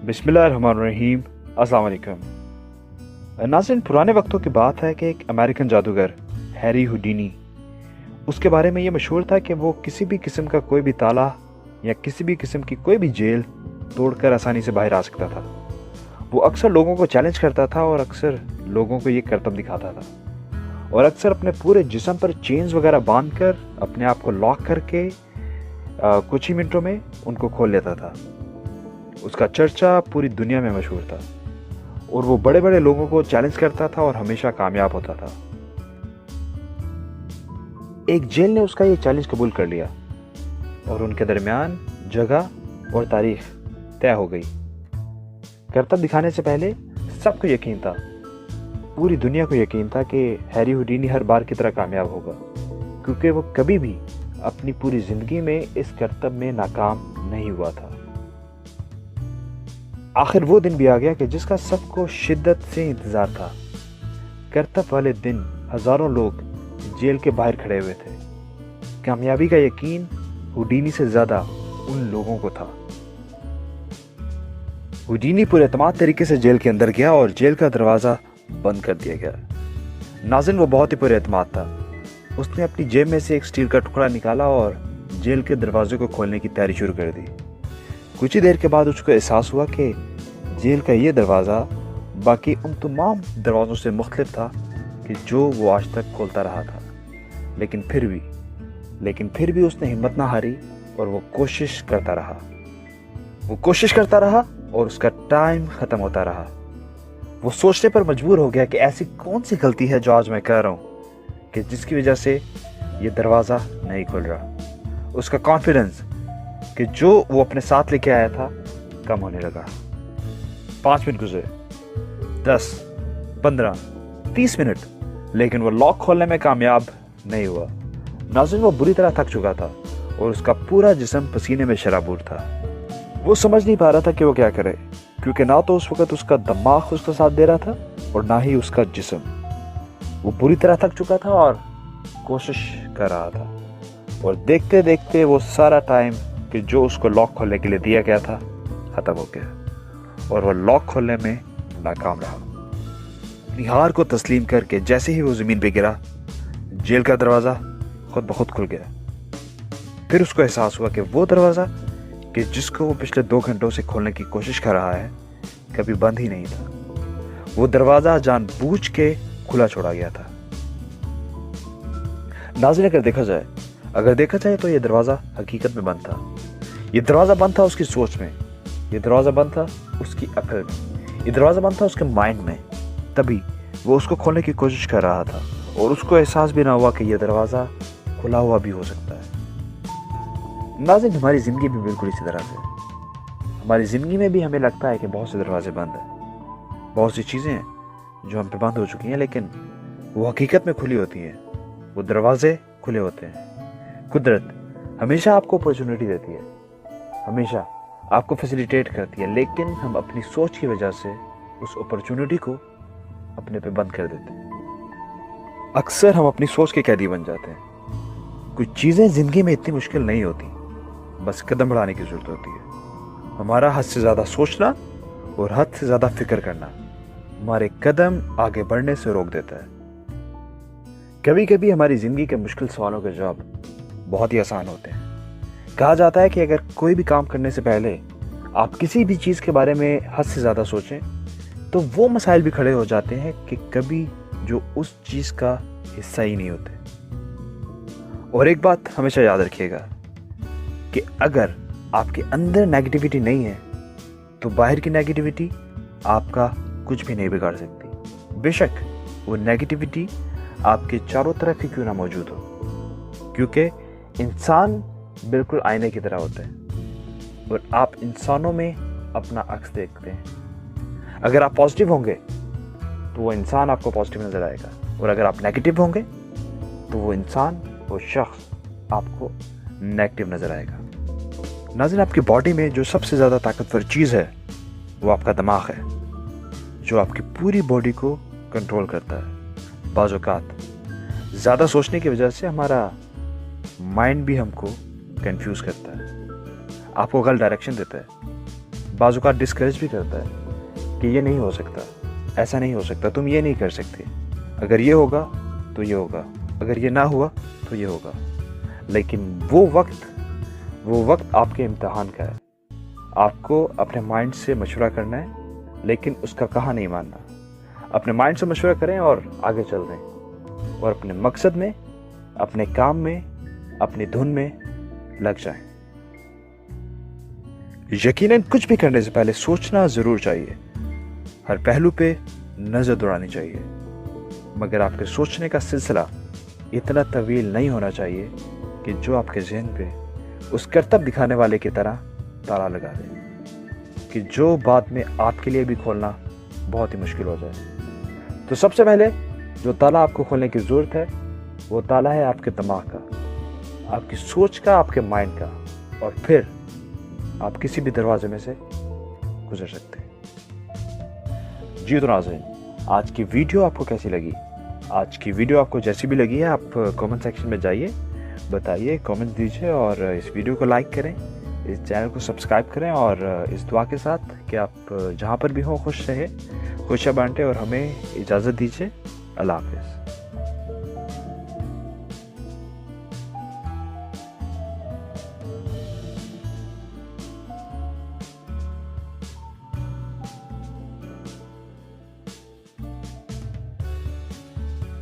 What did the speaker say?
बिस्मिल्लाहिर्रहमानिर्रहीम। अस्सलाम वालेकुम नाज़रीन, पुराने वक्तों की बात है कि एक अमेरिकन जादूगर हैरी हुडीनी, उसके बारे में ये मशहूर था कि वो किसी भी किस्म का कोई भी ताला या किसी भी किस्म की कोई भी जेल तोड़कर आसानी से बाहर आ सकता था। वो अक्सर लोगों को चैलेंज करता था और अक्सर लोगों को ये करतब दिखाता था और अक्सर अपने पूरे जिस्म पर चेन्स वगैरह बांधकर अपने आप को लॉक करके कुछ ही मिनटों में उनको खोल लेता था। उसका चर्चा पूरी दुनिया में मशहूर था और वो बड़े बड़े लोगों को चैलेंज करता था और हमेशा कामयाब होता था। एक जेल ने उसका ये चैलेंज कबूल कर लिया और उनके दरमियान जगह और तारीख तय हो गई। करतब दिखाने से पहले सबको यकीन था, पूरी दुनिया को यकीन था कि हैरी हुडीनी हर बार की तरह कामयाब होगा, क्योंकि वो कभी भी अपनी पूरी जिंदगी में इस करतब में नाकाम नहीं हुआ था। आखिर वो दिन भी आ गया कि जिसका सबको शिद्दत से इंतजार था। करतब वाले दिन हजारों लोग जेल के बाहर खड़े हुए थे। कामयाबी का यकीन हुडीनी से ज्यादा उन लोगों को था। हुडीनी पूरे एतमाद तरीके से जेल के अंदर गया और जेल का दरवाजा बंद कर दिया गया। नाज़रीन, वो बहुत ही पूरे एतमाद था। उसने अपनी जेब में से एक स्टील का टुकड़ा निकाला और जेल के दरवाजे को खोलने की तैयारी शुरू कर दी। कुछ ही देर के बाद उसको एहसास हुआ कि जेल का ये दरवाज़ा बाकी उन तमाम दरवाज़ों से मुख्तलिफ था कि जो वो आज तक खोलता रहा था। लेकिन फिर भी उसने हिम्मत ना हारी और वो कोशिश करता रहा और उसका टाइम ख़त्म होता रहा। वो सोचने पर मजबूर हो गया कि ऐसी कौन सी गलती है जो आज मैं कर रहा हूँ कि जिसकी वजह से ये दरवाज़ा नहीं खुल रहा। उसका कॉन्फिडेंस कि जो वो अपने साथ लेके आया था कम होने लगा। 5 मिनट गुजरे, 10, 15, 30 मिनट, लेकिन वो लॉक खोलने में कामयाब नहीं हुआ। नाज़रीन, वो बुरी तरह थक चुका था और उसका पूरा जिस्म पसीने में शराबूर था। वो समझ नहीं पा रहा था कि वो क्या करे, क्योंकि ना तो उस वक्त उसका दिमाग उसका साथ दे रहा था और ना ही उसका जिस्म। वो बुरी तरह थक चुका था और कोशिश कर रहा था और देखते देखते वो सारा टाइम कि जो उसको लॉक खोलने के लिए दिया गया था खत्म हो गया और वो लॉक खोलने में नाकाम रहा। अपनी हार को तस्लीम करके जैसे ही वो जमीन पे गिरा, जेल का दरवाजा खुद ब खुद खुल गया। फिर उसको एहसास हुआ कि वो दरवाजा कि जिसको वो पिछले 2 घंटों से खोलने की कोशिश कर रहा है कभी बंद ही नहीं था। वो दरवाजा जानबूझ के खुला छोड़ा गया था। नाज़रीन, अगर देखा जाए तो ये दरवाजा हकीकत में बंद था। ये दरवाजा बंद था उसकी सोच में, ये दरवाजा बंद था उसकी अकल में, ये दरवाजा बंद था उसके माइंड में। तभी वो उसको खोलने की कोशिश कर रहा था और उसको एहसास भी ना हुआ कि यह दरवाजा खुला हुआ भी हो सकता है। नाज़रीन, हमारी ज़िंदगी भी बिल्कुल इसी तरह से। हमारी ज़िंदगी में भी हमें लगता है कि बहुत से दरवाजे बंद हैं, बहुत सी चीज़ें हैं जो हम पे बंद हो चुकी हैं, लेकिन वो हकीकत में खुली होती हैं। वो दरवाजे खुले होते हैं। कुदरत हमेशा आपको अपॉर्चुनिटी देती है, हमेशा आपको फैसिलिटेट करती है, लेकिन हम अपनी सोच की वजह से उस अपॉर्चुनिटी को अपने पे बंद कर देते हैं। अक्सर हम अपनी सोच के कैदी बन जाते हैं। कुछ चीज़ें ज़िंदगी में इतनी मुश्किल नहीं होती, बस कदम बढ़ाने की ज़रूरत होती है। हमारा हद से ज़्यादा सोचना और हद से ज़्यादा फिक्र करना हमारे कदम आगे बढ़ने से रोक देता है। कभी कभी हमारी ज़िंदगी के मुश्किल सवालों के जवाब बहुत ही आसान होते हैं। कहा जाता है कि अगर कोई भी काम करने से पहले आप किसी भी चीज़ के बारे में हद से ज़्यादा सोचें तो वो मसाइल भी खड़े हो जाते हैं कि कभी जो उस चीज़ का हिस्सा ही नहीं होते। और एक बात हमेशा याद रखिएगा कि अगर आपके अंदर नेगेटिविटी नहीं है तो बाहर की नेगेटिविटी आपका कुछ भी नहीं बिगाड़ सकती, बेशक वो नेगेटिविटी आपके चारों तरफ ही क्यों ना मौजूद हो, क्योंकि इंसान बिल्कुल आईने की तरह होते हैं और आप इंसानों में अपना अक्स देखते हैं। अगर आप पॉजिटिव होंगे तो वो इंसान आपको पॉजिटिव नजर आएगा और अगर आप नेगेटिव होंगे तो वो इंसान, वो शख्स आपको नेगेटिव नजर आएगा। नाज़रीन, आपकी बॉडी में जो सबसे ज़्यादा ताकतवर चीज़ है वो आपका दिमाग है, जो आपकी पूरी बॉडी को कंट्रोल करता है। बाज़ औक़ात ज़्यादा सोचने की वजह से हमारा माइंड भी हमको कंफ्यूज करता है, आपको गलत डायरेक्शन देता है। बाज़ औक़ात डिस्करेज भी करता है कि ये नहीं हो सकता, ऐसा नहीं हो सकता, तुम ये नहीं कर सकते, अगर ये होगा तो ये होगा, अगर ये ना हुआ तो ये होगा। लेकिन वो वक्त आपके इम्तिहान का है। आपको अपने माइंड से मशवरा करना है, लेकिन उसका कहा नहीं मानना। अपने माइंड से मशवरा करें और आगे चल दें, और अपने मकसद में, अपने काम में, अपनी धुन में लग जाएं। यकीनन कुछ भी करने से पहले सोचना ज़रूर चाहिए, हर पहलू पे नज़र दौड़ानी चाहिए, मगर आपके सोचने का सिलसिला इतना तवील नहीं होना चाहिए कि जो आपके ज़हन पे उस करतब दिखाने वाले की तरह ताला लगा दे, कि जो बाद में आपके लिए भी खोलना बहुत ही मुश्किल हो जाए। तो सबसे पहले जो ताला आपको खोलने की ज़रूरत है, वो ताला है आपके दिमाग का, आपकी सोच का, आपके माइंड का, और फिर आप किसी भी दरवाजे में से गुजर सकते हैं। जी तो नाज़रीन, आज की वीडियो आपको कैसी लगी? आज की वीडियो आपको जैसी भी लगी है, आप कमेंट सेक्शन में जाइए, बताइए, कमेंट दीजिए, और इस वीडियो को लाइक करें, इस चैनल को सब्सक्राइब करें, और इस दुआ के साथ कि आप जहाँ पर भी हों खुश रहें, खुशियाँ बांटें, और हमें इजाज़त दीजिए। अल्लाह हाफ़िज़।